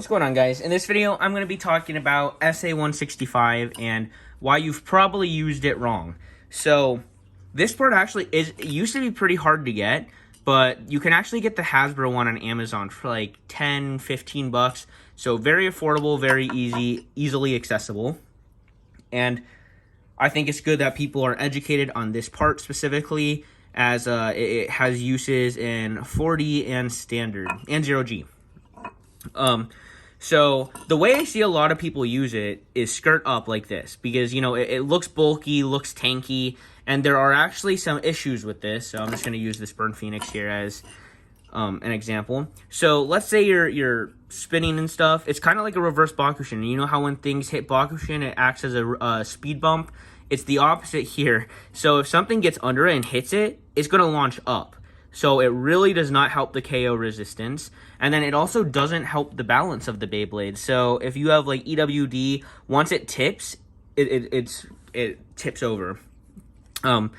What's going on, guys? In this video, I'm going to be talking about SA165 and why you've probably used it wrong. So, this part actually it used to be pretty hard to get, but you can actually get the Hasbro one on Amazon for like 10, 15 bucks. So, very affordable, very easily accessible. And I think it's good that people are educated on this part specifically, as it has uses in 4D and standard and 0G. So the way I see a lot of people use it is skirt up like this, because, you know, it looks bulky, looks tanky, and there are actually some issues with this. So I'm just going to use this Burn Phoenix here as an example. So let's say you're spinning and stuff. It's kind of like a reverse Bakushin. You know how when things hit Bakushin, it acts as a speed bump? It's the opposite here. So if something gets under it and hits it, it's going to launch up. So it really does not help the KO resistance. And then it also doesn't help the balance of the Beyblade. So if you have like EWD, once it tips, it tips over. And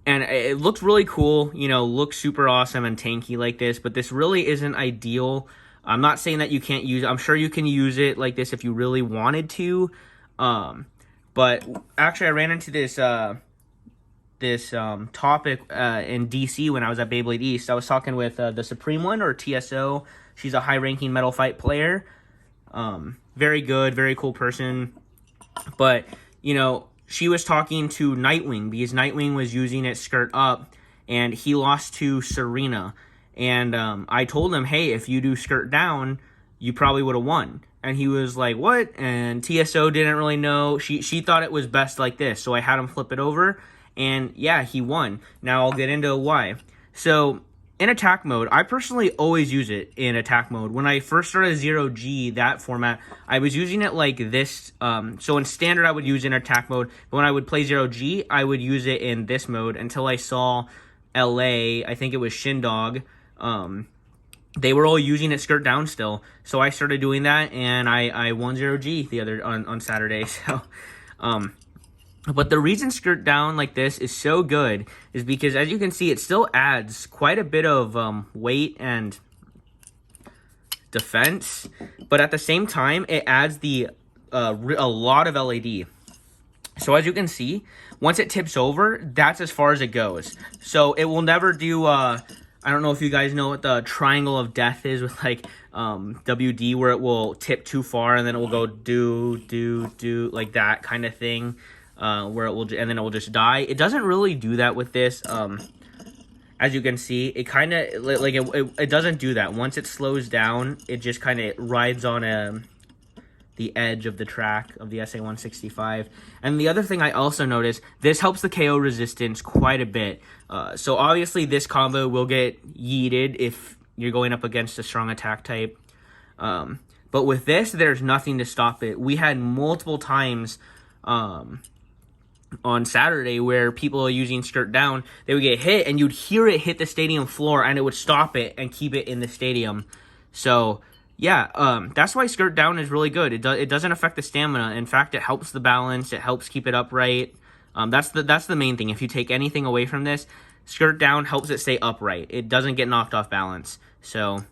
it looks really cool, you know, looks super awesome and tanky like this, but this really isn't ideal. I'm not saying that you can't use it. I'm sure you can use it like this if you really wanted to. But actually I ran into this topic in DC when I was at Beyblade East. I was talking with the Supreme one, or TSO. She's a high-ranking Metal Fight player. Very good, very cool person. But, you know, she was talking to Nightwing, because Nightwing was using it skirt up, and he lost to Serena. And I told him, hey, if you do skirt down, you probably would have won. And he was like, what? And TSO didn't really know. She thought it was best like this, so I had him flip it over. And yeah, he won. Now I'll get into why. So in attack mode, I personally always use it in attack mode. When I first started 0G, that format, I was using it like this. So in standard, I would use it in attack mode. But when I would play 0G, I would use it in this mode until I saw LA. I think it was Shindog. They were all using it skirt down still. So I started doing that, and I won 0G the other on Saturday. So, but the reason skirt down like this is so good is because, as you can see, it still adds quite a bit of weight and defense, but at the same time, it adds a lot of LAD. So as you can see, once it tips over, that's as far as it goes. So it will never do, I don't know if you guys know what the triangle of death is with like WD, where it will tip too far and then it will go do, like that kind of thing. Where it will, and then it will just die. It doesn't really do that with this. As you can see, it kind of like it doesn't do that. Once it slows down, it just kind of rides on the edge of the track of the SA165. And the other thing I also noticed, this helps the KO resistance quite a bit. So obviously this combo will get yeeted if you're going up against a strong attack type. But with this, there's nothing to stop it. We had multiple times on Saturday where people are using skirt down, they would get hit and you'd hear it hit the stadium floor and it would stop it and keep it in the stadium. So yeah, that's why skirt down is really good. It doesn't affect the stamina. In fact, it helps the balance. It helps keep it upright. That's the main thing. If you take anything away from this, skirt down helps it stay upright. It doesn't get knocked off balance. So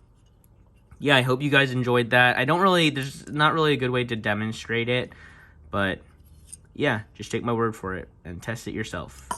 yeah, I hope you guys enjoyed that. There's not really a good way to demonstrate it, but yeah, just take my word for it and test it yourself.